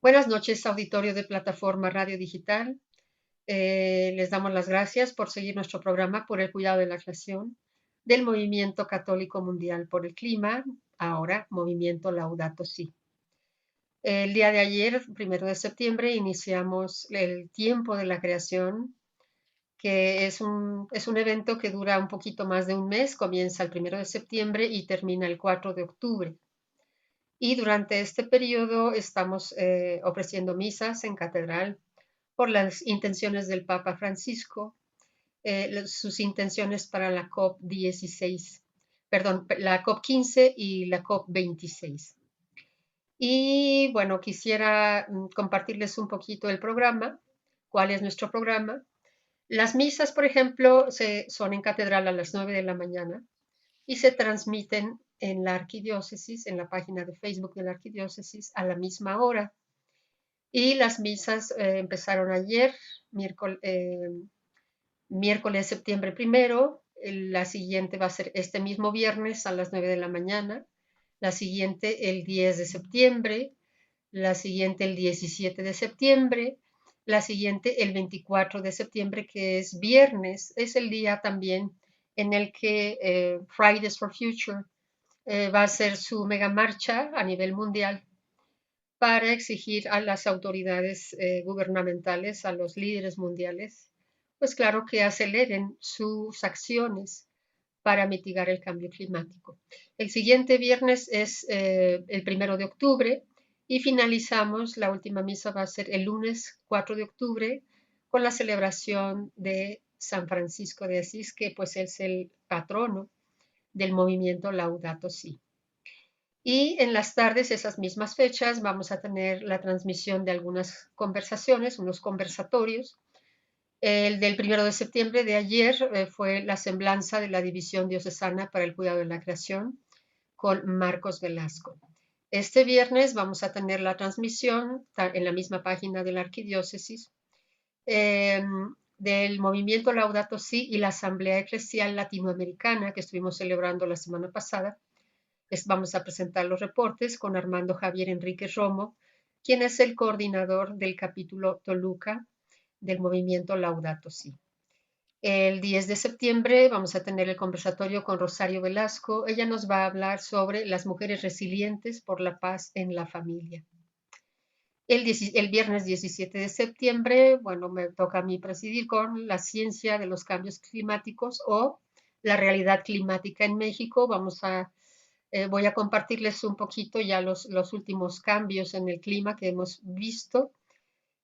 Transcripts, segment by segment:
Buenas noches, auditorio de Plataforma Radio Digital. Les damos las gracias por seguir nuestro programa por el cuidado de la creación del Movimiento Católico Mundial por el Clima, ahora Movimiento Laudato Si. El día de ayer, 1 de septiembre, iniciamos el tiempo de la creación, que es un evento que dura un poquito más de un mes, comienza el 1 de septiembre y termina el 4 de octubre. Y durante este periodo estamos ofreciendo misas en catedral por las intenciones del Papa Francisco, sus intenciones para la COP16, perdón, la COP15 y la COP26. Y bueno, quisiera compartirles un poquito el programa, cuál es nuestro programa. Las misas, por ejemplo, son en catedral a las 9 de la mañana y se transmiten en la arquidiócesis, en la página de Facebook de la arquidiócesis, a la misma hora. Y las misas empezaron ayer, miércoles septiembre 1. La siguiente va a ser este mismo viernes a las 9 de la mañana, la siguiente el 10 de septiembre, la siguiente el 17 de septiembre, la siguiente el 24 de septiembre, que es viernes, es el día también en el que Fridays for Future va a hacer su mega marcha a nivel mundial para exigir a las autoridades gubernamentales, a los líderes mundiales, pues claro que aceleren sus acciones para mitigar el cambio climático. El siguiente viernes es el 1 de octubre y finalizamos, la última misa va a ser el lunes 4 de octubre con la celebración de San Francisco de Asís, que pues es el patrono del movimiento Laudato Si. Y en las tardes, esas mismas fechas, vamos a tener la transmisión de algunas conversaciones, unos conversatorios. El del 1 de septiembre de ayer fue la semblanza de la División Diocesana para el Cuidado de la Creación con Marcos Velasco. Este viernes vamos a tener la transmisión en la misma página de la Arquidiócesis eh, del movimiento Laudato Si y la Asamblea Eclesial Latinoamericana que estuvimos celebrando la semana pasada. Vamos a presentar los reportes con Armando Javier Enríquez Romo, quien es el coordinador del capítulo Toluca del movimiento Laudato Si. El 10 de septiembre vamos a tener el conversatorio con Rosario Velasco. Ella nos va a hablar sobre las mujeres resilientes por la paz en la familia. El viernes 17 de septiembre, bueno, me toca a mí presidir con la ciencia de los cambios climáticos o la realidad climática en México. Voy a compartirles un poquito ya los últimos cambios en el clima que hemos visto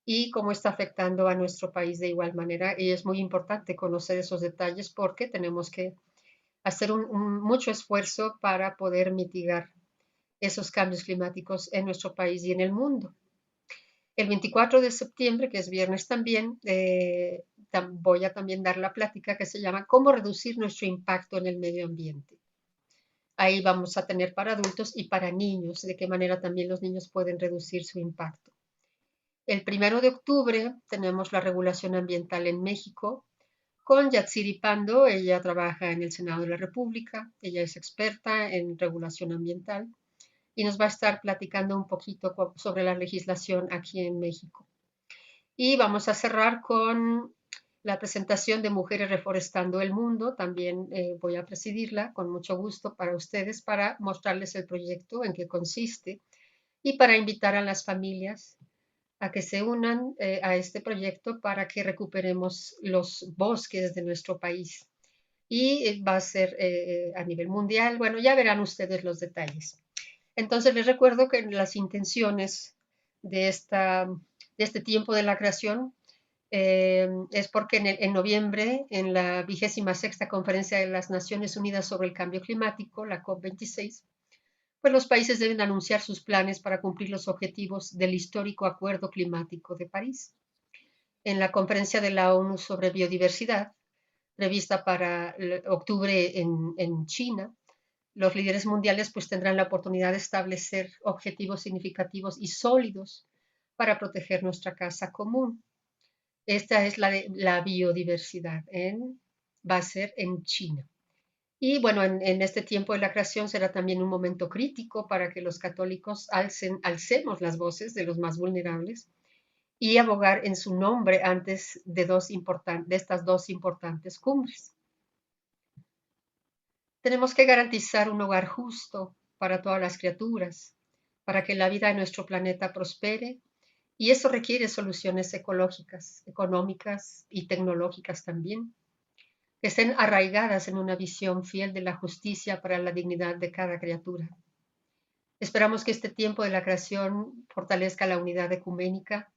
y cómo está afectando a nuestro país de igual manera. Y es muy importante conocer esos detalles porque tenemos que hacer mucho esfuerzo para poder mitigar esos cambios climáticos en nuestro país y en el mundo. El 24 de septiembre, que es viernes también, voy a también dar la plática que se llama ¿Cómo reducir nuestro impacto en el medio ambiente? Ahí vamos a tener para adultos y para niños, de qué manera también los niños pueden reducir su impacto. El 1 de octubre tenemos la regulación ambiental en México con Yatsiri Pando. Ella trabaja en el Senado de la República, ella es experta en regulación ambiental y nos va a estar platicando un poquito sobre la legislación aquí en México. Y vamos a cerrar con la presentación de Mujeres Reforestando el Mundo. También voy a presidirla con mucho gusto para ustedes, para mostrarles el proyecto, en qué consiste y para invitar a las familias a que se unan a este proyecto para que recuperemos los bosques de nuestro país. Y va a ser a nivel mundial. Bueno, ya verán ustedes los detalles. Entonces les recuerdo que las intenciones de, de este tiempo de la creación es porque en noviembre, en la 26ª Conferencia de las Naciones Unidas sobre el Cambio Climático, la COP26, pues los países deben anunciar sus planes para cumplir los objetivos del histórico Acuerdo Climático de París. En la conferencia de la ONU sobre biodiversidad, prevista para octubre en China, los líderes mundiales pues tendrán la oportunidad de establecer objetivos significativos y sólidos para proteger nuestra casa común. Esta es la biodiversidad, va a ser en China. Y bueno, en este tiempo de la creación será también un momento crítico para que los católicos alcemos las voces de los más vulnerables y abogar en su nombre antes de estas dos importantes cumbres. Tenemos que garantizar un hogar justo para todas las criaturas, para que la vida en nuestro planeta prospere, y eso requiere soluciones ecológicas, económicas y tecnológicas también, que estén arraigadas en una visión fiel de la justicia para la dignidad de cada criatura. Esperamos que este tiempo de la creación fortalezca la unidad ecuménica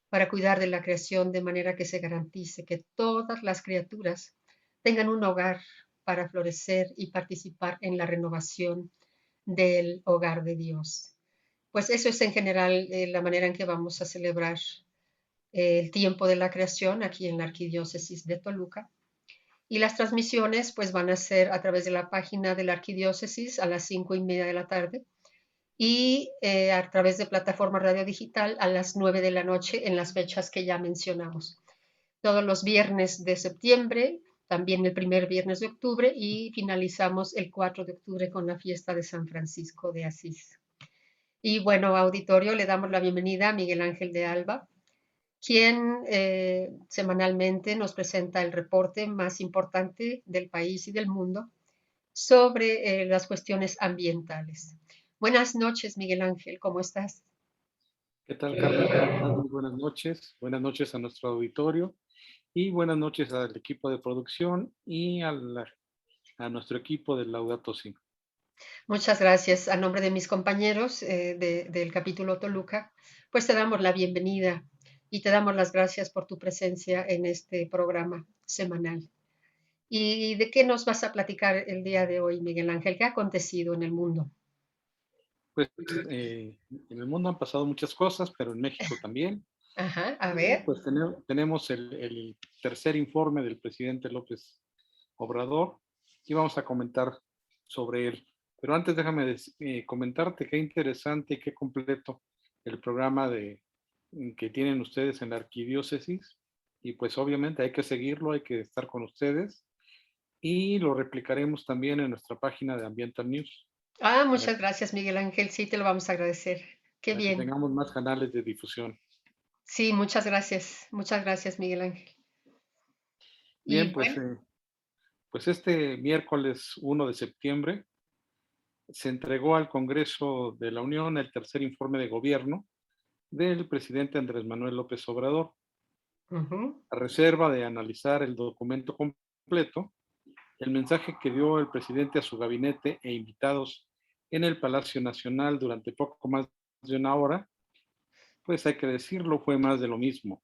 para cuidar de la creación de manera que se garantice que todas las criaturas tengan un hogar para florecer y participar en la renovación del hogar de Dios. Pues eso es en general la manera en que vamos a celebrar el tiempo de la creación aquí en la Arquidiócesis de Toluca. Y las transmisiones pues van a ser a través de la página de la Arquidiócesis a las 5:30 de la tarde y a través de plataforma radio digital a las 9 de la noche en las fechas que ya mencionamos. Todos los viernes de septiembre, también el primer viernes de octubre y finalizamos el 4 de octubre con la fiesta de San Francisco de Asís. Y bueno, auditorio, le damos la bienvenida a Miguel Ángel de Alba, quien semanalmente nos presenta el reporte más importante del país y del mundo sobre las cuestiones ambientales. Buenas noches, Miguel Ángel, ¿cómo estás? ¿Qué tal, Carmen? ¿Cómo estás? Muy buenas noches. Buenas noches a nuestro auditorio y buenas noches al equipo de producción y a nuestro equipo de Laudato Si. Muchas gracias. A nombre de mis compañeros del capítulo Toluca, pues te damos la bienvenida y te damos las gracias por tu presencia en este programa semanal. ¿Y de qué nos vas a platicar el día de hoy, Miguel Ángel? ¿Qué ha acontecido en el mundo? Pues en el mundo han pasado muchas cosas, pero en México también. Ajá, a Y ver. pues tenemos el tercer informe del presidente López Obrador y vamos a comentar sobre él. Pero antes déjame comentarte qué interesante y qué completo el programa que tienen ustedes en la arquidiócesis. Y pues obviamente hay que seguirlo, hay que estar con ustedes y lo replicaremos también en nuestra página de Ambiental News Ah, para, muchas gracias, Miguel Ángel. Sí, te lo vamos a agradecer. Qué para que bien. tengamos más canales de difusión. Sí, muchas gracias. Muchas gracias, Miguel Ángel. Bien, Y bueno, pues este miércoles 1 de septiembre se entregó al Congreso de la Unión el tercer informe de gobierno del presidente Andrés Manuel López Obrador. ujú, A reserva de analizar el documento completo, el mensaje que dio el presidente a su gabinete e invitados en el Palacio Nacional durante poco más de una hora, pues hay que decirlo, fue más de lo mismo.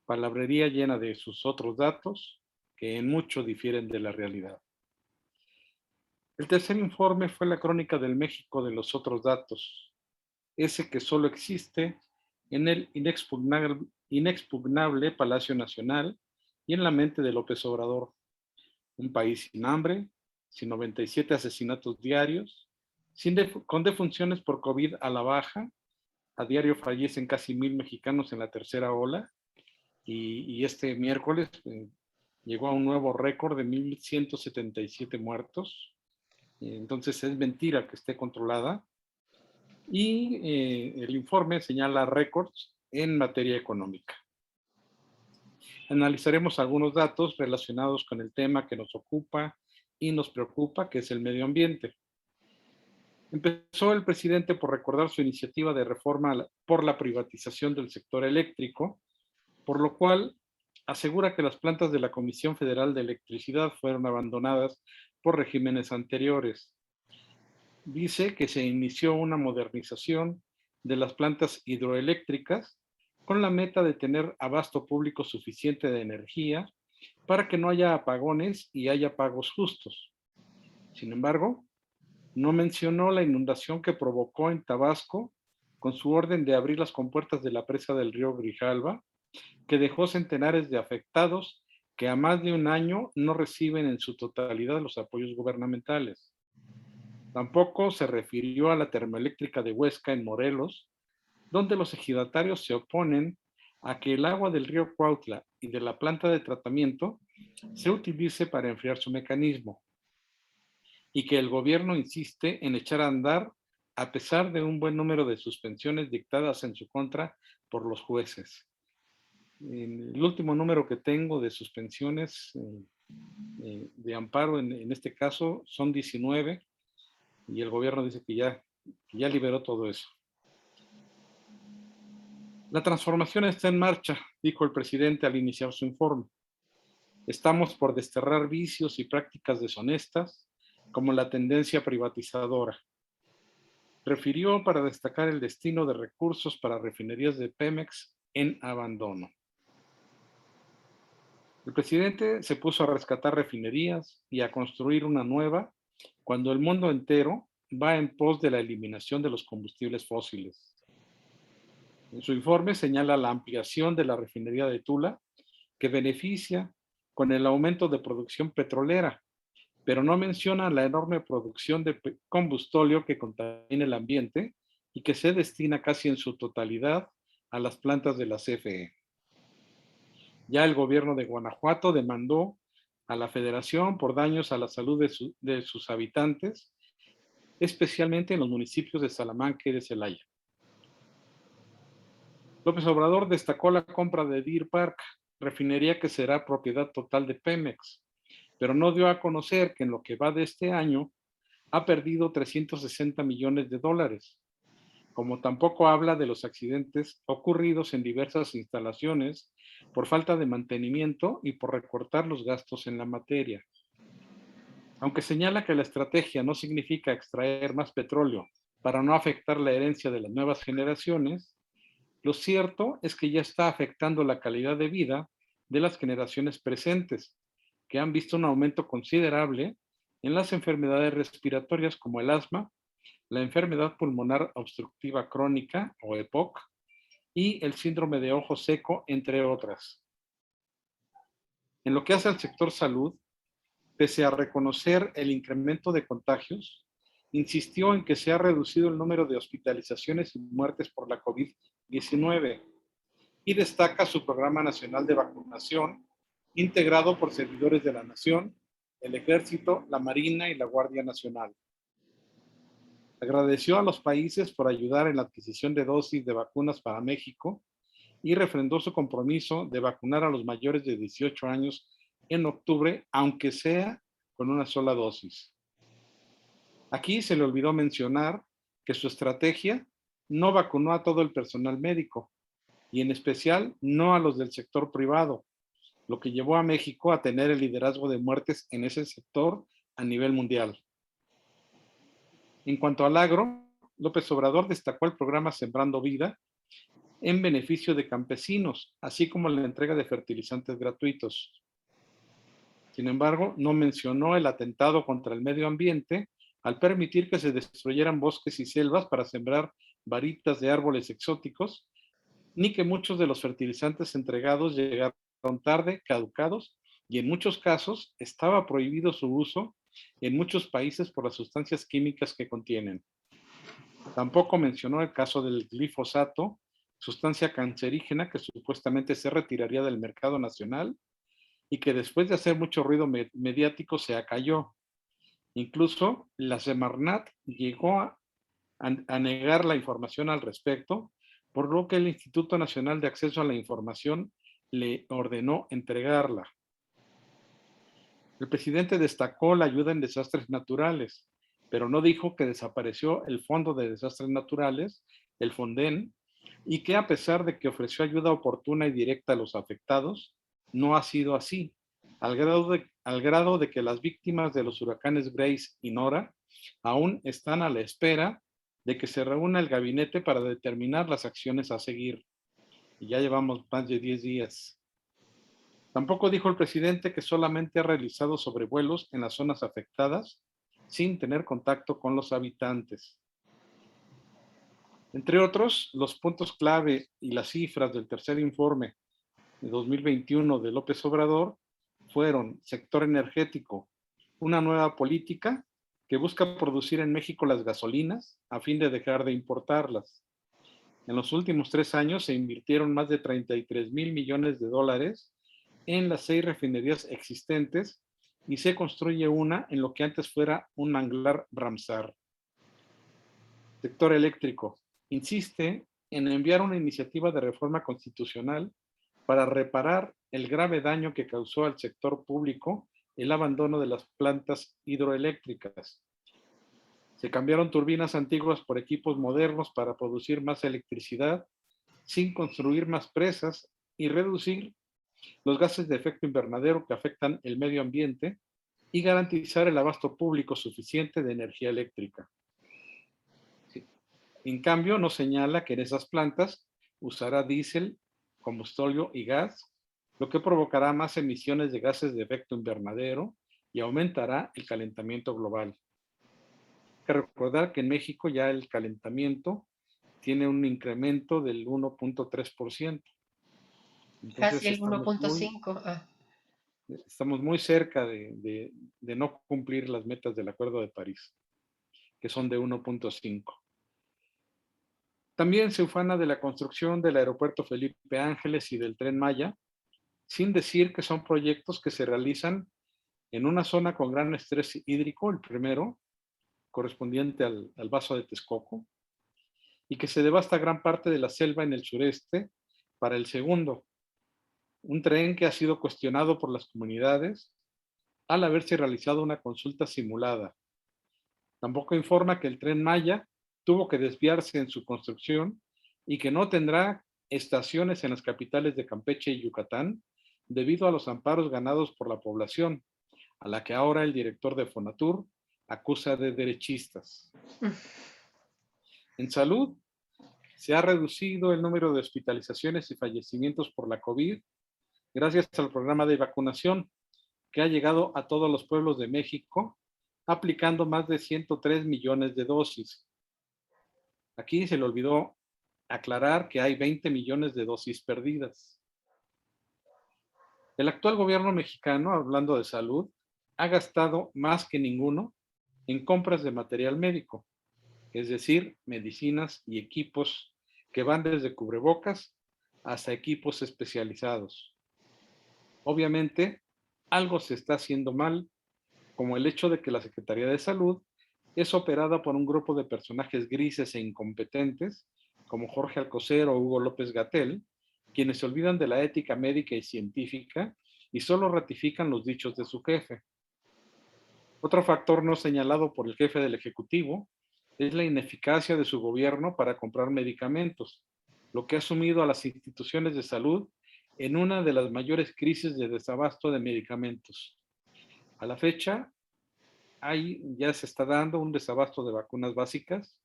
Palabrería llena de sus otros datos que en mucho difieren de la realidad. El tercer informe fue la crónica del México de los otros datos, ese que solo existe en el inexpugnable Palacio Nacional y en la mente de López Obrador. Un país sin hambre, sin 97 asesinatos diarios, con defunciones por COVID a la baja. A diario fallecen casi 1,000 mexicanos en la tercera ola y este miércoles llegó a un nuevo récord de 1,177 muertos. Entonces es mentira que esté controlada. Y el informe señala récords en materia económica. Analizaremos algunos datos relacionados con el tema que nos ocupa y nos preocupa, que es el medio ambiente. Empezó el presidente por recordar su iniciativa de reforma por la privatización del sector eléctrico, por lo cual asegura que las plantas de la Comisión Federal de Electricidad fueron abandonadas por regímenes anteriores. Dice que se inició una modernización de las plantas hidroeléctricas con la meta de tener abasto público suficiente de energía para que no haya apagones y haya pagos justos. Sin embargo, no mencionó la inundación que provocó en Tabasco con su orden de abrir las compuertas de la presa del río Grijalva, que dejó centenares de afectados que a más de un año no reciben en su totalidad los apoyos gubernamentales. Tampoco se refirió a la termoeléctrica de Huesca en Morelos, donde los ejidatarios se oponen a que el agua del río Cuautla y de la planta de tratamiento se utilice para enfriar su mecanismo. y que el gobierno insiste en echar a andar a pesar de un buen número de suspensiones dictadas en su contra por los jueces. En el último número que tengo de suspensiones de amparo en este caso son 19 y el gobierno dice que ya liberó todo eso. La transformación está en marcha, dijo el presidente al iniciar su informe. Estamos por desterrar vicios y prácticas deshonestas como la tendencia privatizadora. Refirió para destacar el destino de recursos para refinerías de Pemex en abandono. El presidente se puso a rescatar refinerías y a construir una nueva cuando el mundo entero va en pos de la eliminación de los combustibles fósiles. En su informe señala la ampliación de la refinería de Tula, que beneficia con el aumento de producción petrolera, pero no menciona la enorme producción de combustóleo que contamina el ambiente y que se destina casi en su totalidad a las plantas de la CFE. Ya el gobierno de Guanajuato demandó a la Federación por daños a la salud de sus habitantes, especialmente en los municipios de Salamanca y de Celaya. López Obrador destacó la compra de Deer Park, refinería que será propiedad total de Pemex, pero no dio a conocer que en lo que va de este año ha perdido 360 millones de dólares, como tampoco habla de los accidentes ocurridos en diversas instalaciones por falta de mantenimiento y por recortar los gastos en la materia. Aunque señala que la estrategia no significa extraer más petróleo para no afectar la herencia de las nuevas generaciones, lo cierto es que ya está afectando la calidad de vida de las generaciones presentes, que han visto un aumento considerable en las enfermedades respiratorias como el asma, la enfermedad pulmonar obstructiva crónica o EPOC y el síndrome de ojo seco, entre otras. En lo que hace al sector salud, pese a reconocer el incremento de contagios, insistió en que se ha reducido el número de hospitalizaciones y muertes por la COVID-19 y destaca su programa nacional de vacunación integrado por servidores de la Nación, el Ejército, la Marina y la Guardia Nacional. Agradeció a los países por ayudar en la adquisición de dosis de vacunas para México y refrendó su compromiso de vacunar a los mayores de 18 años en octubre, aunque sea con una sola dosis. Aquí se le olvidó mencionar que su estrategia no vacunó a todo el personal médico y en especial no a los del sector privado, lo que llevó a México a tener el liderazgo de muertes en ese sector a nivel mundial. En cuanto al agro, López Obrador destacó el programa Sembrando Vida en beneficio de campesinos, así como la entrega de fertilizantes gratuitos. Sin embargo, no mencionó el atentado contra el medio ambiente al permitir que se destruyeran bosques y selvas para sembrar varitas de árboles exóticos, ni que muchos de los fertilizantes entregados llegaron tarde, caducados, y en muchos casos estaba prohibido su uso en muchos países por las sustancias químicas que contienen. Tampoco mencionó el caso del glifosato, sustancia cancerígena que supuestamente se retiraría del mercado nacional y que después de hacer mucho ruido mediático se acalló. Incluso la Semarnat llegó a negar la información al respecto, por lo que el Instituto Nacional de Acceso a la Información le ordenó entregarla. El presidente destacó la ayuda en desastres naturales, pero no dijo que desapareció el Fondo de Desastres Naturales, el FONDEN, y que a pesar de que ofreció ayuda oportuna y directa a los afectados, no ha sido así, al grado de que las víctimas de los huracanes Grace y Nora aún están a la espera de que se reúna el gabinete para determinar las acciones a seguir. Y ya llevamos más de 10 días. Tampoco dijo el presidente que solamente ha realizado sobrevuelos en las zonas afectadas sin tener contacto con los habitantes. Entre otros, los puntos clave y las cifras del tercer informe de 2021 de López Obrador fueron sector energético, una nueva política que busca producir en México las gasolinas a fin de dejar de importarlas. En los últimos 3 años se invirtieron más de 33 mil millones de dólares en las 6 refinerías existentes y se construye una en lo que antes fuera un manglar Ramsar. Sector eléctrico. Insiste en enviar una iniciativa de reforma constitucional para reparar el grave daño que causó al sector público el abandono de las plantas hidroeléctricas. Se cambiaron turbinas antiguas por equipos modernos para producir más electricidad sin construir más presas y reducir los gases de efecto invernadero que afectan el medio ambiente y garantizar el abasto público suficiente de energía eléctrica. Sí. En cambio, nos señala que en esas plantas usará diésel, combustible y gas, lo que provocará más emisiones de gases de efecto invernadero y aumentará el calentamiento global. Hay que recordar que en México ya el calentamiento tiene un incremento del 1.3%. Casi Entonces el 1.5. Ah, estamos muy cerca de no cumplir las metas del Acuerdo de París, que son de 1.5. También se ufana de la construcción del aeropuerto Felipe Ángeles y del Tren Maya, sin decir que son proyectos que se realizan en una zona con gran estrés hídrico, el primero, correspondiente al Vaso de Texcoco, y que se devasta gran parte de la selva en el sureste para el segundo. Un tren que ha sido cuestionado por las comunidades al haberse realizado una consulta simulada. Tampoco informa que el Tren Maya tuvo que desviarse en su construcción y que no tendrá estaciones en las capitales de Campeche y Yucatán debido a los amparos ganados por la población, a la que ahora el director de Fonatur acusa de derechistas. En salud, se ha reducido el número de hospitalizaciones y fallecimientos por la COVID gracias al programa de vacunación que ha llegado a todos los pueblos de México, aplicando más de 103 millones de dosis. Aquí se le olvidó aclarar que hay 20 millones de dosis perdidas. El actual gobierno mexicano, hablando de salud, ha gastado más que ninguno en compras de material médico, es decir, medicinas y equipos que van desde cubrebocas hasta equipos especializados. Obviamente, algo se está haciendo mal, como el hecho de que la Secretaría de Salud es operada por un grupo de personajes grises e incompetentes, como Jorge Alcocer o Hugo López Gatell, quienes se olvidan de la ética médica y científica y solo ratifican los dichos de su jefe. Otro factor no señalado por el jefe del Ejecutivo es la ineficacia de su gobierno para comprar medicamentos, lo que ha sumido a las instituciones de salud en una de las mayores crisis de desabasto de medicamentos. A la fecha, ya se está dando un desabasto de vacunas básicas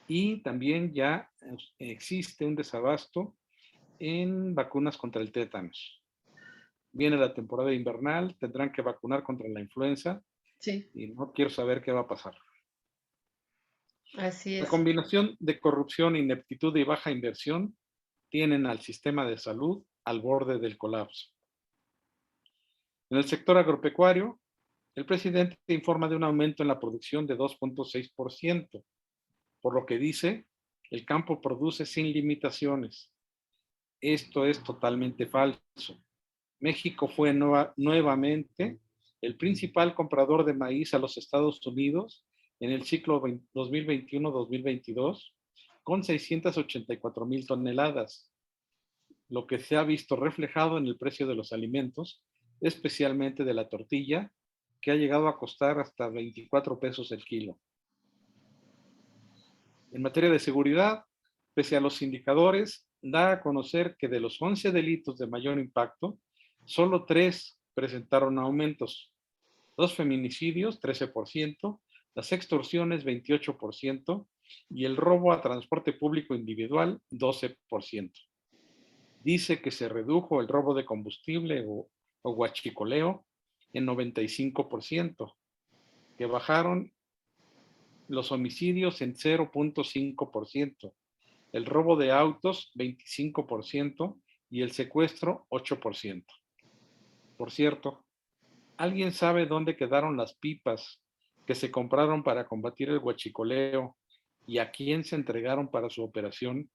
y también ya existe un desabasto en vacunas contra el tétanos. Viene la temporada invernal, tendrán que vacunar contra la influenza sí, y no quiero saber qué va a pasar. así La es. combinación de corrupción, ineptitud y baja inversión tienen al sistema de salud al borde del colapso. En el sector agropecuario, el presidente informa de un aumento en la producción de 2.6%, por lo que dice, el campo produce sin limitaciones. Esto es totalmente falso. México fue nuevamente el principal comprador de maíz a los Estados Unidos en el ciclo 2021-2022, con 684,000 toneladas, lo que se ha visto reflejado en el precio de los alimentos, especialmente de la tortilla, que ha llegado a costar hasta 24 pesos el kilo. En materia de seguridad, pese a los indicadores, da a conocer que de los 11 delitos de mayor impacto, solo 3 presentaron aumentos. 2 feminicidios, 13%, las extorsiones, 28%, y el robo a transporte público individual, 12%. Dice que se redujo el robo de combustible o huachicoleo en 95%, que bajaron los homicidios en 0.5%, el robo de autos 25% y el secuestro 8%. Por cierto, ¿alguien sabe dónde quedaron las pipas que se compraron para combatir el huachicoleo y a quién se entregaron para su operación,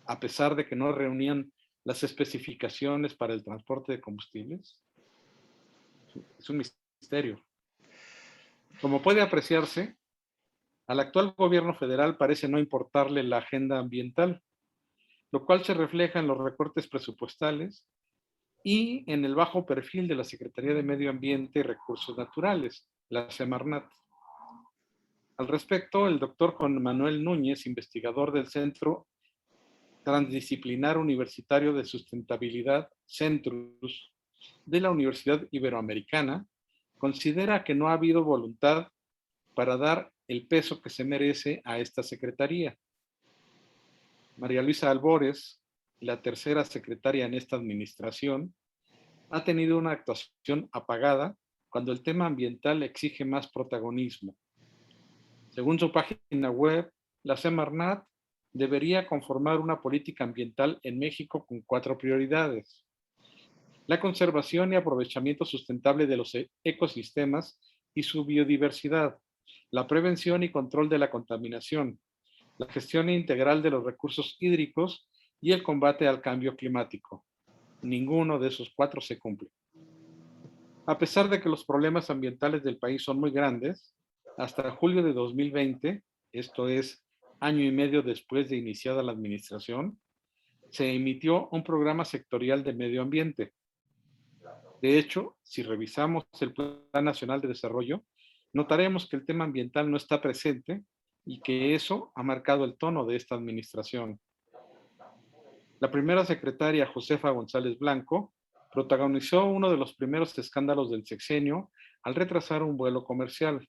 a pesar de que no reunían las especificaciones para el transporte de combustibles? Es un misterio. ministerio. Como puede apreciarse, al actual gobierno federal parece no importarle la agenda ambiental, lo cual se refleja en los recortes presupuestales y en el bajo perfil de la Secretaría de Medio Ambiente y Recursos Naturales, la Semarnat. Al respecto, el doctor Juan Manuel Núñez, investigador del Centro Transdisciplinar Universitario de Sustentabilidad, Centrus, de la Universidad Iberoamericana, considera que no ha habido voluntad para dar el peso que se merece a esta secretaría. María Luisa Albores, la tercera secretaria en esta administración, ha tenido una actuación apagada cuando el tema ambiental exige más protagonismo. Según su página web, la Semarnat debería conformar una política ambiental en México con 4 prioridades: la conservación y aprovechamiento sustentable de los ecosistemas y su biodiversidad, la prevención y control de la contaminación, la gestión integral de los recursos hídricos y el combate al cambio climático. Ninguno de esos 4 se cumple. A pesar de que los problemas ambientales del país son muy grandes, hasta julio de 2020, esto es año y medio después de iniciada la administración, se emitió un programa sectorial de medio ambiente. De hecho, si revisamos el Plan Nacional de Desarrollo, notaremos que el tema ambiental no está presente y que eso ha marcado el tono de esta administración. La primera secretaria, Josefa González Blanco, protagonizó uno de los primeros escándalos del sexenio al retrasar un vuelo comercial.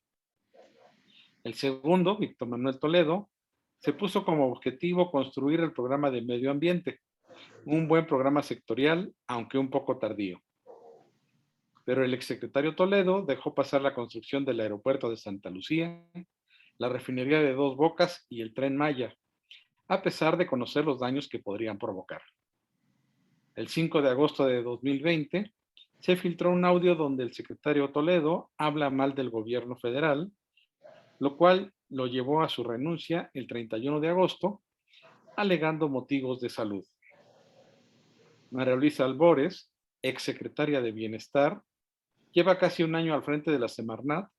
El segundo, Víctor Manuel Toledo, se puso como objetivo construir el programa de medio ambiente, un buen programa sectorial, aunque un poco tardío. Pero el exsecretario Toledo dejó pasar la construcción del aeropuerto de Santa Lucía, la refinería de Dos Bocas y el Tren Maya, a pesar de conocer los daños que podrían provocar. El 5 de agosto de 2020 se filtró un audio donde el secretario Toledo habla mal del gobierno federal, lo cual lo llevó a su renuncia el 31 de agosto, alegando motivos de salud. María Luisa Albores, exsecretaria de Bienestar, lleva casi un año al frente de la Semarnat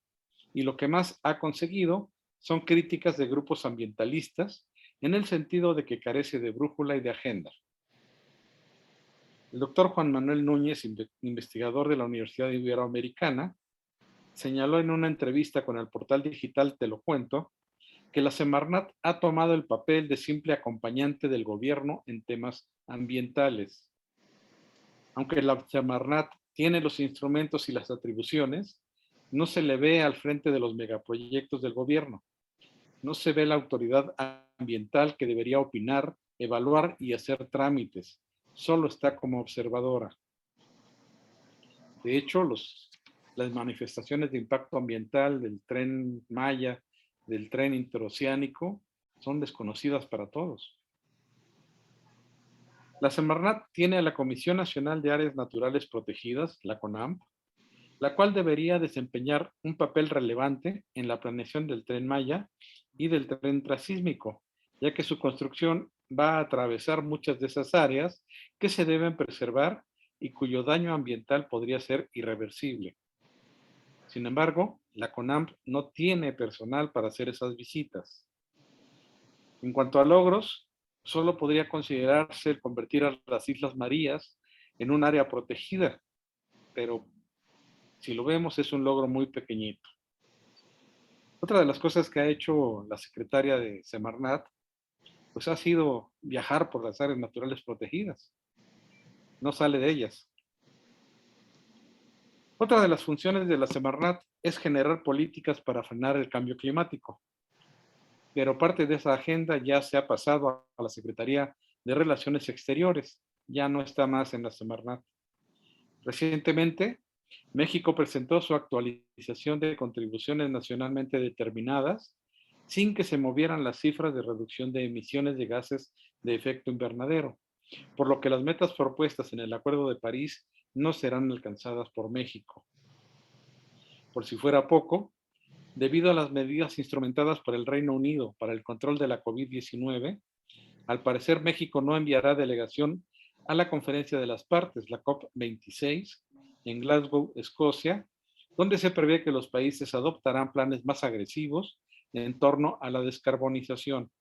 y lo que más ha conseguido son críticas de grupos ambientalistas en el sentido de que carece de brújula y de agenda. El doctor Juan Manuel Núñez, investigador de la Universidad Iberoamericana, señaló en una entrevista con el portal digital Te lo Cuento que la Semarnat ha tomado el papel de simple acompañante del gobierno en temas ambientales. Aunque la Semarnat tiene los instrumentos y las atribuciones, no se le ve al frente de los megaproyectos del gobierno. No se ve la autoridad ambiental que debería opinar, evaluar y hacer trámites. Solo está como observadora. De hecho, las manifestaciones de impacto ambiental del Tren Maya, del tren interoceánico, son desconocidas para todos. La Semarnat tiene a la Comisión Nacional de Áreas Naturales Protegidas, la CONAMP, la cual debería desempeñar un papel relevante en la planeación del Tren Maya y del tren transísmico, ya que su construcción va a atravesar muchas de esas áreas que se deben preservar y cuyo daño ambiental podría ser irreversible. Sin embargo, la CONAMP no tiene personal para hacer esas visitas. En cuanto a logros, solo podría considerarse el convertir a las Islas Marías en un área protegida, pero si lo vemos es un logro muy pequeñito. Otra de las cosas que ha hecho la secretaria de Semarnat, pues ha sido viajar por las áreas naturales protegidas. No sale de ellas. Otra de las funciones de la Semarnat es generar políticas para frenar el cambio climático. Pero parte de esa agenda ya se ha pasado a la Secretaría de Relaciones Exteriores, ya no está más en la Semarnat. Recientemente, México presentó su actualización de contribuciones nacionalmente determinadas sin que se movieran las cifras de reducción de emisiones de gases de efecto invernadero, por lo que las metas propuestas en el Acuerdo de París no serán alcanzadas por México. Por si fuera poco, debido a las medidas instrumentadas por el Reino Unido para el control de la COVID-19, al parecer México no enviará delegación a la Conferencia de las Partes, la COP26, en Glasgow, Escocia, donde se prevé que los países adoptarán planes más agresivos en torno a la descarbonización.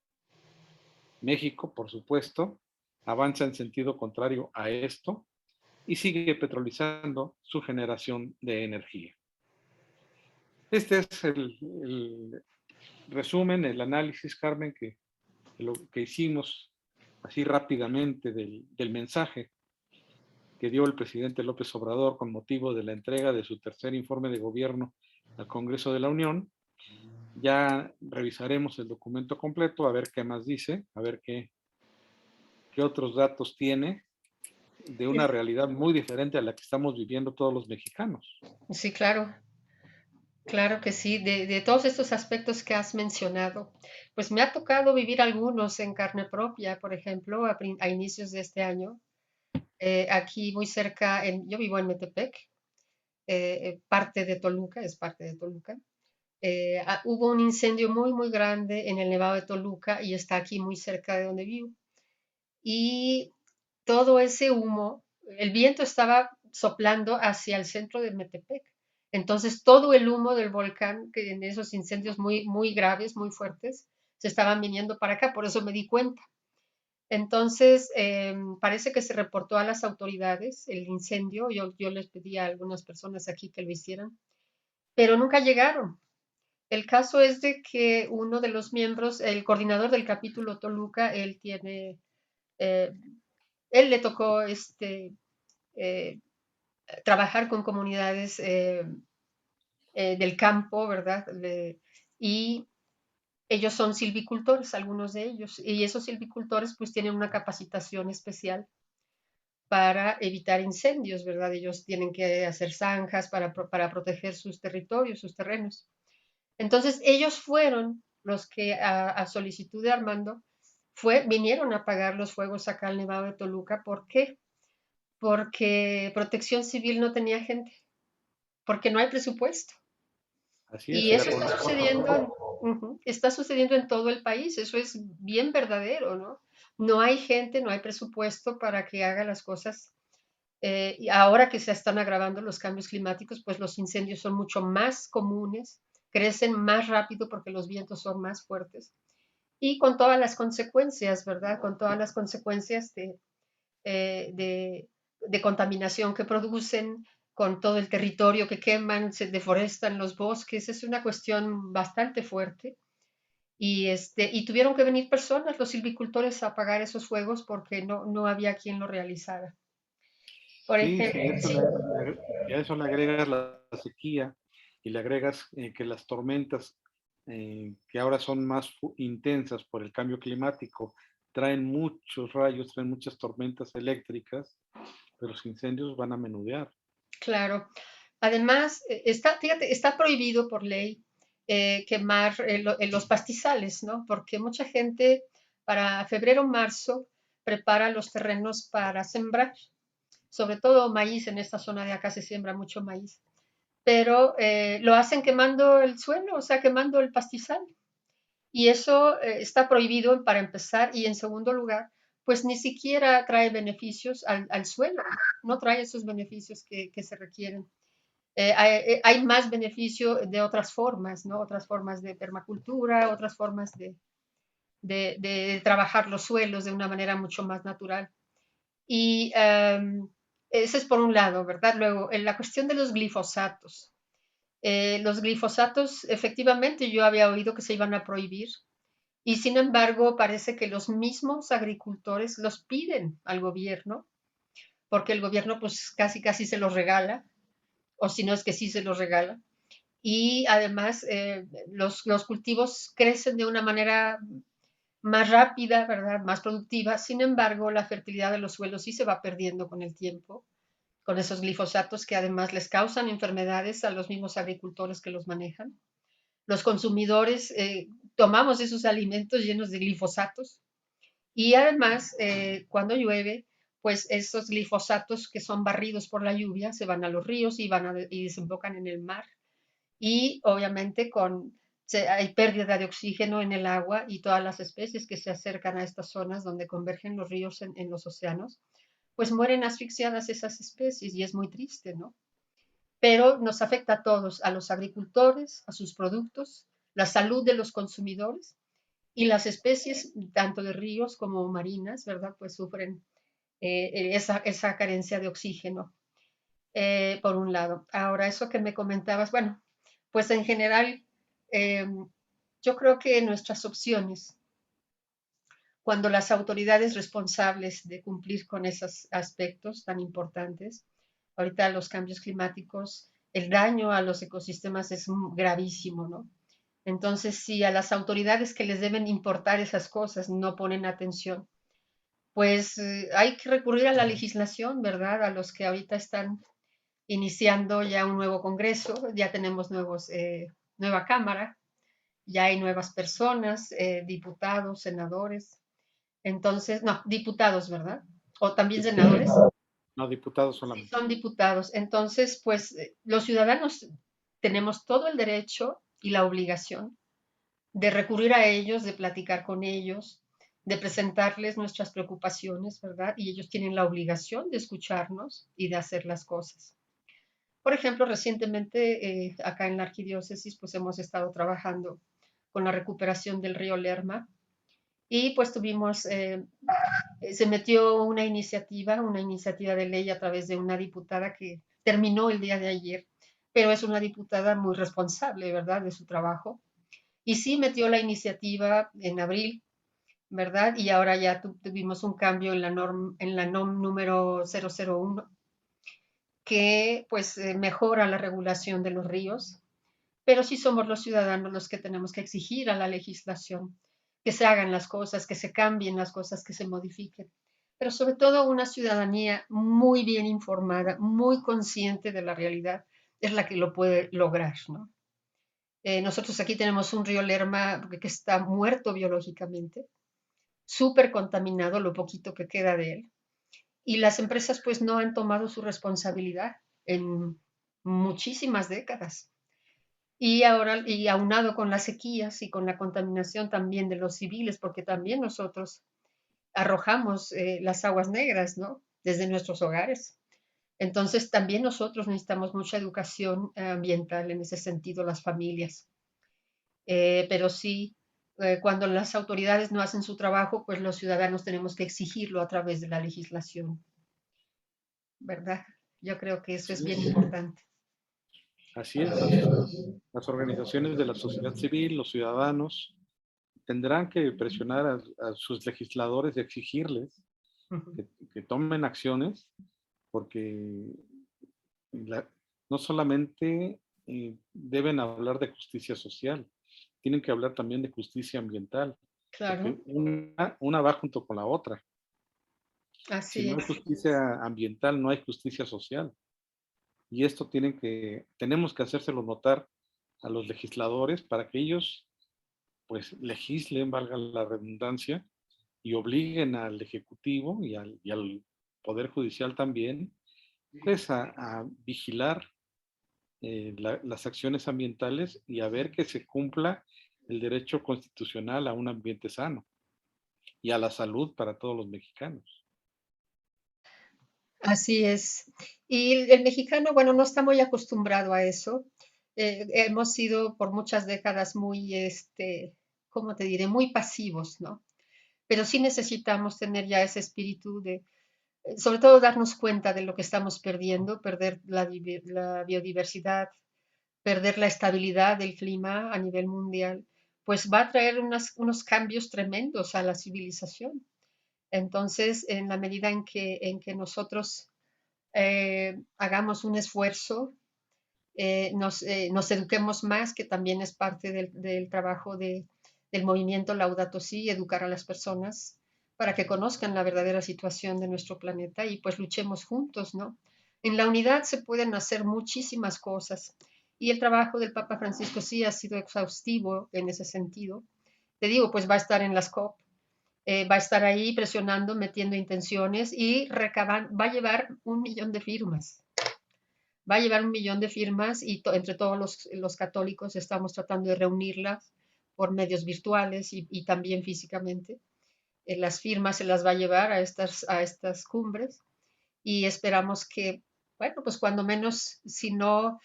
México, por supuesto, avanza en sentido contrario a esto y sigue petrolizando su generación de energía. Este es el resumen, el análisis, Carmen, que hicimos así rápidamente del mensaje que dio el presidente López Obrador con motivo de la entrega de su tercer informe de gobierno al Congreso de la Unión. Ya revisaremos el documento completo, a ver qué más dice, a ver qué otros datos tiene de una realidad muy diferente a la que estamos viviendo todos los mexicanos. Sí, claro, claro que sí. De todos estos aspectos que has mencionado, pues me ha tocado vivir algunos en carne propia, por ejemplo, a inicios de este año, aquí muy cerca, yo vivo en Metepec, parte de Toluca, es parte de Toluca. Hubo un incendio muy, muy grande en el Nevado de Toluca y está aquí muy cerca de donde vivo. Y todo ese humo, el viento estaba soplando hacia el centro de Metepec. Entonces todo el humo del volcán, que en esos incendios muy, muy graves, muy fuertes, se estaban viniendo para acá, por eso me di cuenta. Entonces, parece que se reportó a las autoridades el incendio, yo les pedí a algunas personas aquí que lo hicieran, pero nunca llegaron. El caso es de que uno de los miembros, el coordinador del capítulo Toluca, eh, él le tocó eh, trabajar con comunidades del campo, ¿verdad? Y ellos son silvicultores, algunos de ellos, y esos silvicultores pues tienen una capacitación especial para evitar incendios, ¿verdad? Ellos tienen que hacer zanjas para proteger sus territorios, sus terrenos. Entonces, ellos fueron los que a solicitud de Armando vinieron a apagar los fuegos acá al Nevado de Toluca. ¿Por qué? Porque Protección Civil no tenía gente, porque no hay presupuesto. Así es, Y era eso con está sucediendo, está sucediendo en todo el país, eso es bien verdadero, ¿no? No hay gente, no hay presupuesto para que haga las cosas. Y ahora que se están agravando los cambios climáticos, pues los incendios son mucho más comunes, crecen más rápido porque los vientos son más fuertes y con todas las consecuencias, ¿verdad? Con todas las consecuencias eh, de, de contaminación que producen, con todo el territorio que queman, se deforestan los bosques, es una cuestión bastante fuerte. Y tuvieron que venir personas, los silvicultores, a apagar esos fuegos porque no había quien lo realizara. Por Sí, ejemplo, sí, sí, y a eso le agregas la sequía y le agregas que las tormentas, que ahora son más intensas por el cambio climático, traen muchos rayos, traen muchas tormentas eléctricas, pero los incendios van a menudear. claro. Además, fíjate, está prohibido por ley quemar los pastizales, ¿no? Porque mucha gente para febrero o marzo prepara los terrenos para sembrar, sobre todo maíz. En esta zona de acá se siembra mucho maíz, pero lo hacen quemando el suelo, o sea, quemando el pastizal. Y eso está prohibido para empezar, y en segundo lugar, pues ni siquiera trae beneficios al suelo, no trae esos beneficios que se requieren. Hay más beneficio de otras formas, ¿no? Otras formas de permacultura, otras formas de trabajar los suelos de una manera mucho más natural. Y ese es por un lado, ¿verdad? Luego, en la cuestión de los glifosatos, efectivamente, yo había oído que se iban a prohibir, y sin embargo, parece que los mismos agricultores los piden al gobierno, porque el gobierno pues casi casi se los regala, o si no es que sí se los regala. Y además los cultivos crecen de una manera más rápida, ¿verdad? Más productiva. Sin embargo, la fertilidad de los suelos sí se va perdiendo con el tiempo, con esos glifosatos que además les causan enfermedades a los mismos agricultores que los manejan. Los consumidores tomamos esos alimentos llenos de glifosatos y además cuando llueve, pues esos glifosatos que son barridos por la lluvia se van a los ríos y desembocan en el mar y obviamente hay pérdida de oxígeno en el agua y todas las especies que se acercan a estas zonas donde convergen los ríos en los océanos, pues mueren asfixiadas esas especies y es muy triste, ¿no? pero nos afecta a todos, a los agricultores, a sus productos, la salud de los consumidores y las especies, tanto de ríos como marinas, ¿verdad? Pues sufren esa carencia de oxígeno, por un lado. Ahora, eso que me comentabas, bueno, pues en general, eh, yo creo que nuestras opciones, cuando las autoridades responsables de cumplir con esos aspectos tan importantes, ahorita los cambios climáticos, el daño a los ecosistemas es gravísimo, ¿no? Entonces, si a las autoridades que les deben importar esas cosas no ponen atención, pues hay que recurrir a la legislación, ¿verdad? A los que ahorita están iniciando ya un nuevo Congreso, ya tenemos nueva Cámara, ya hay nuevas personas, diputados, senadores. Entonces, no, diputados, ¿verdad? O también Diputados. senadores. No, diputados Sí, solamente. son diputados. Entonces, pues los ciudadanos tenemos todo el derecho y la obligación de recurrir a ellos, de platicar con ellos, de presentarles nuestras preocupaciones, ¿verdad? Y ellos tienen la obligación de escucharnos y de hacer las cosas. Por ejemplo, recientemente acá en la arquidiócesis, pues hemos estado trabajando con la recuperación del río Lerma y pues se metió una iniciativa de ley a través de una diputada que terminó el día de ayer, pero es una diputada muy responsable, ¿verdad?, de su trabajo. Y sí metió la iniciativa en abril, ¿verdad? Y ahora ya tuvimos un cambio en la NOM número 001, que pues mejora la regulación de los ríos, pero sí somos los ciudadanos los que tenemos que exigir a la legislación que se hagan las cosas, que se cambien las cosas, que se modifiquen. Pero sobre todo una ciudadanía muy bien informada, muy consciente de la realidad, es la que lo puede lograr, ¿no? Nosotros aquí tenemos un río Lerma que está muerto biológicamente, súper contaminado, lo poquito que queda de él, y las empresas pues no han tomado su responsabilidad en muchísimas décadas. Y ahora, y aunado con las sequías y con la contaminación también de los civiles, porque también nosotros arrojamos las aguas negras, ¿no? Desde nuestros hogares. Entonces, también nosotros necesitamos mucha educación ambiental en ese sentido, las familias. Pero sí, cuando las autoridades no hacen su trabajo, pues los ciudadanos tenemos que exigirlo a través de la legislación, ¿verdad? Yo creo que eso es Así bien es. importante. Así es. Las organizaciones de la sociedad civil, los ciudadanos, tendrán que presionar a sus legisladores y exigirles Ujú. que tomen acciones, porque la- no solamente deben hablar de justicia social, tienen que hablar también de justicia ambiental, porque Claro, una va junto con la otra. Si así no hay es. justicia ambiental, no hay justicia social. Y esto tenemos que hacérselo notar a los legisladores para que ellos pues legislen, valga la redundancia, y obliguen al Ejecutivo y al Poder Judicial también, pues a vigilar las acciones ambientales y a ver que se cumpla el derecho constitucional a un ambiente sano y a la salud para todos los mexicanos. Así es. Y el mexicano, bueno, no está muy acostumbrado a eso. Hemos sido por muchas décadas muy, ¿cómo te diré? Muy pasivos, ¿no? Pero sí necesitamos tener ya ese espíritu de, sobre todo darnos cuenta de lo que estamos perdiendo, perder la biodiversidad, perder la estabilidad del clima a nivel mundial, pues va a traer unos cambios tremendos a la civilización. Entonces, en la medida en que nosotros hagamos un esfuerzo, nos eduquemos más, que también es parte del trabajo del movimiento Laudato Si, educar a las personas para que conozcan la verdadera situación de nuestro planeta y pues luchemos juntos, ¿no? En la unidad se pueden hacer muchísimas cosas y el trabajo del Papa Francisco sí ha sido exhaustivo en ese sentido. Te digo, pues va a estar en las COP, va a estar ahí presionando, metiendo intenciones y va a llevar 1 millón de firmas. Va a llevar 1 millón de firmas y entre todos los católicos estamos tratando de reunirlas por medios virtuales y también físicamente. Las firmas se las va a llevar a estas cumbres y esperamos que bueno, pues cuando menos, si no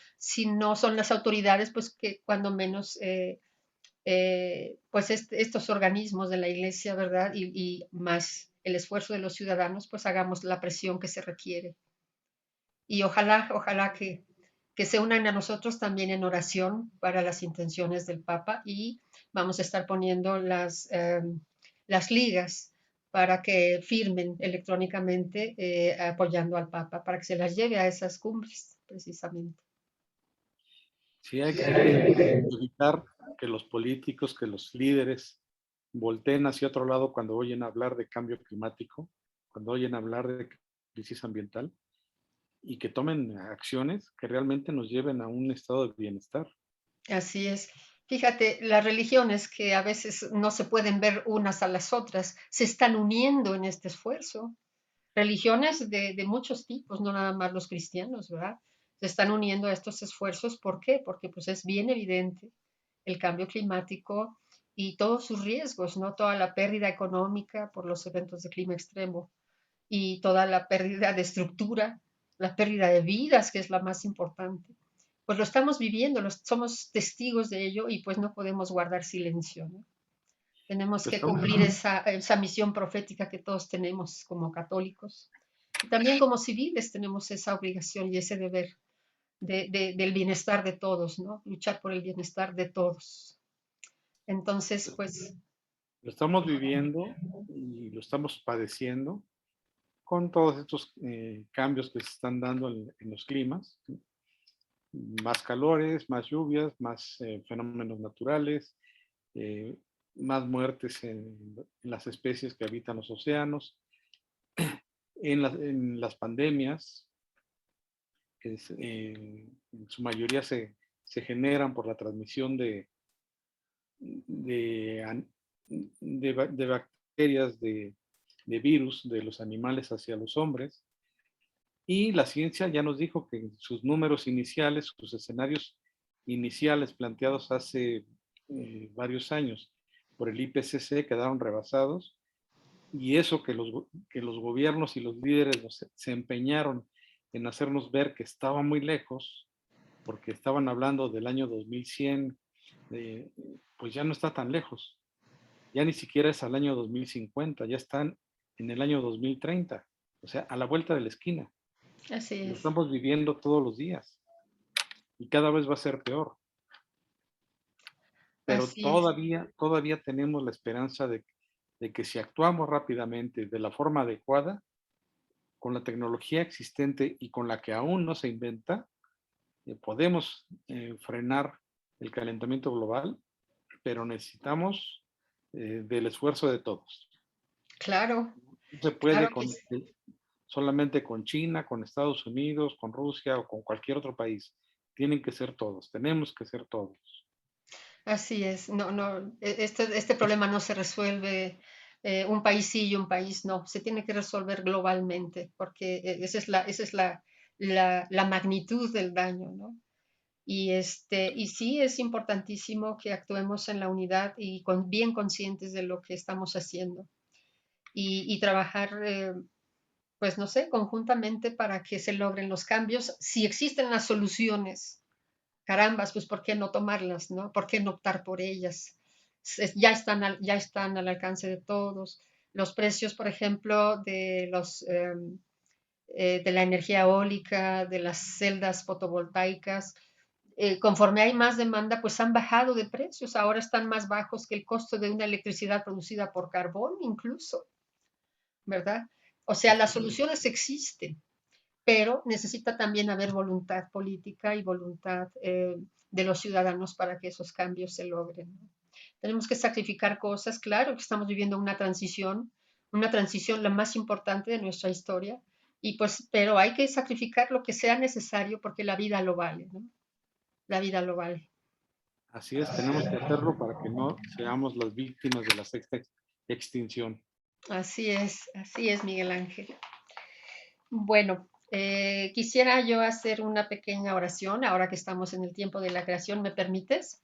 son las autoridades, pues que cuando menos pues estos organismos de la Iglesia, ¿verdad? Y más el esfuerzo de los ciudadanos, pues hagamos la presión que se requiere. Y ojalá que se unan a nosotros también en oración para las intenciones del Papa y vamos a estar poniendo las ligas para que firmen electrónicamente apoyando al Papa, para que se las lleve a esas cumbres, precisamente. Sí, hay que evitar que los políticos, que los líderes volteen hacia otro lado cuando oyen hablar de cambio climático, cuando oyen hablar de crisis ambiental, y que tomen acciones que realmente nos lleven a un estado de bienestar. Así es. Fíjate, las religiones que a veces no se pueden ver unas a las otras, se están uniendo en este esfuerzo. Religiones de muchos tipos, no nada más los cristianos, ¿verdad? Se están uniendo a estos esfuerzos. ¿Por qué? Porque pues es bien evidente el cambio climático y todos sus riesgos, ¿no? Toda la pérdida económica por los eventos de clima extremo y toda la pérdida de estructura, la pérdida de vidas, que es la más importante. Pues lo estamos viviendo, somos testigos de ello y pues no podemos guardar silencio, ¿no? Tenemos que Estamos, cumplir esa misión profética que todos tenemos como católicos. Y también como civiles tenemos esa obligación y ese deber del bienestar de todos, ¿no? Luchar por el bienestar de todos. Entonces, pues, lo estamos viviendo y lo estamos padeciendo con todos estos cambios que se están dando en los climas, ¿sí? Más calores, más lluvias, más fenómenos naturales, eh, más muertes en las especies que habitan los océanos, en las pandemias, que en su mayoría se generan por la transmisión de, de bacterias, de virus de los animales hacia los hombres. Y la ciencia ya nos dijo que sus números iniciales, sus escenarios iniciales planteados hace varios años por el IPCC quedaron rebasados, y eso que los gobiernos y los líderes se empeñaron en hacernos ver que estaba muy lejos, porque estaban hablando del año 2100, pues ya no está tan lejos, ya ni siquiera es al año 2050, ya están en el año 2030, o sea, a la vuelta de la esquina. así Lo es. estamos viviendo todos los días y cada vez va a ser peor, pero Así es. todavía tenemos la esperanza de que si actuamos rápidamente de la forma adecuada, con la tecnología existente y con la que aún no se inventa, podemos frenar el calentamiento global, pero necesitamos del esfuerzo de todos. Claro, No se claro puede que sí. solamente con China, con Estados Unidos, con Rusia o con cualquier otro país. Tienen que ser todos, tenemos que ser todos. Así es. No, no, este problema no se resuelve un país sí y un país no. Se tiene que resolver globalmente, porque esa es la magnitud del daño, ¿no? Y sí es importantísimo que actuemos en la unidad y bien conscientes de lo que estamos haciendo y trabajar, pues no sé, conjuntamente para que se logren los cambios. Si existen las soluciones, carambas, pues ¿por qué no tomarlas, no? ¿Por qué no optar por ellas? Ya están al alcance de todos. Los precios, por ejemplo, de la energía eólica, de las celdas fotovoltaicas, conforme hay más demanda, pues han bajado de precios. Ahora están más bajos que el costo de una electricidad producida por carbón, incluso, ¿verdad? O sea, las soluciones existen, pero necesita también haber voluntad política y voluntad de los ciudadanos para que esos cambios se logren, ¿no? Tenemos que sacrificar cosas, claro que estamos viviendo una transición la más importante de nuestra historia, y pues, pero hay que sacrificar lo que sea necesario porque la vida lo vale, ¿no? La vida lo vale. Así es, tenemos que hacerlo para que no seamos las víctimas de la sexta extinción. Así es, Miguel Ángel. Bueno, quisiera yo hacer una pequeña oración ahora que estamos en el tiempo de la creación, ¿me permites?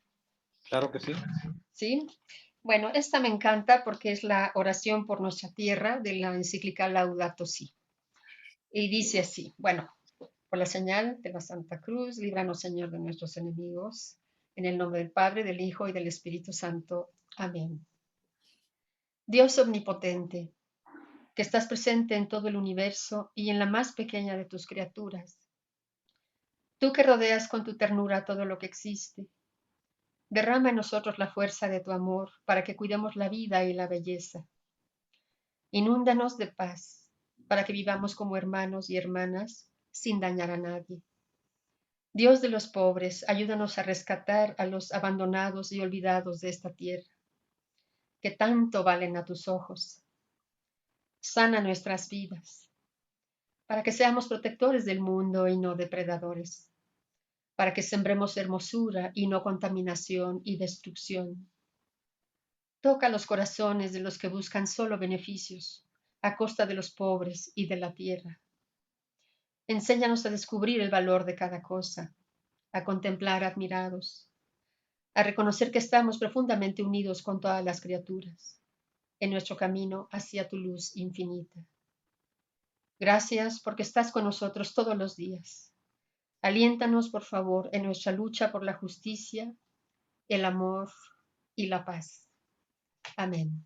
Claro que sí. ¿Sí? Bueno, esta me encanta porque es la oración por nuestra tierra de la encíclica Laudato Si. Y dice así, bueno, Por la señal de la Santa Cruz, líbranos, Señor, de nuestros enemigos. En el nombre del Padre, del Hijo y del Espíritu Santo. Amén. Dios omnipotente, que estás presente en todo el universo y en la más pequeña de tus criaturas. Tú que rodeas con tu ternura todo lo que existe, derrama en nosotros la fuerza de tu amor para que cuidemos la vida y la belleza. Inúndanos de paz para que vivamos como hermanos y hermanas sin dañar a nadie. Dios de los pobres, ayúdanos a rescatar a los abandonados y olvidados de esta tierra, que tanto valen a tus ojos. Sana nuestras vidas, para que seamos protectores del mundo y no depredadores, para que sembremos hermosura y no contaminación y destrucción. Toca los corazones de los que buscan solo beneficios, a costa de los pobres y de la tierra. Enséñanos a descubrir el valor de cada cosa, a contemplar admirados, a reconocer que estamos profundamente unidos con todas las criaturas, en nuestro camino hacia tu luz infinita. Gracias porque estás con nosotros todos los días. Aliéntanos, por favor, en nuestra lucha por la justicia, el amor y la paz. Amén.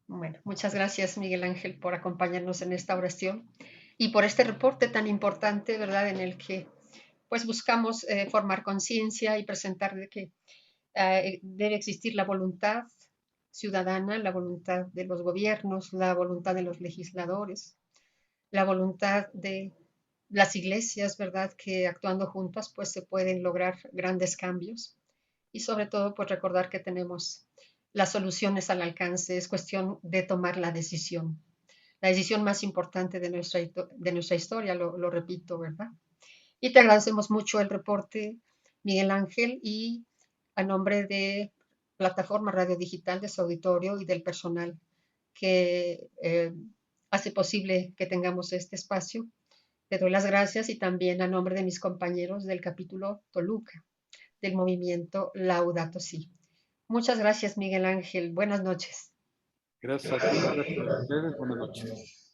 Bueno, muchas gracias, Miguel Ángel, por acompañarnos en esta oración y por este reporte tan importante, ¿verdad?, en el que pues buscamos formar conciencia y presentar de que debe existir la voluntad ciudadana, la voluntad de los gobiernos, la voluntad de los legisladores, la voluntad de las iglesias, ¿verdad?, que actuando juntas pues se pueden lograr grandes cambios y sobre todo pues recordar que tenemos las soluciones al alcance, es cuestión de tomar la decisión más importante de nuestra historia, lo repito, ¿verdad? Y te agradecemos mucho el reporte, Miguel Ángel, y a nombre de Plataforma Radio Digital, de su auditorio y del personal que hace posible que tengamos este espacio, te doy las gracias y también a nombre de mis compañeros del capítulo Toluca, del movimiento Laudato Si. Muchas gracias, Miguel Ángel. Buenas noches. Gracias a ti, gracias a ustedes. Buenas noches.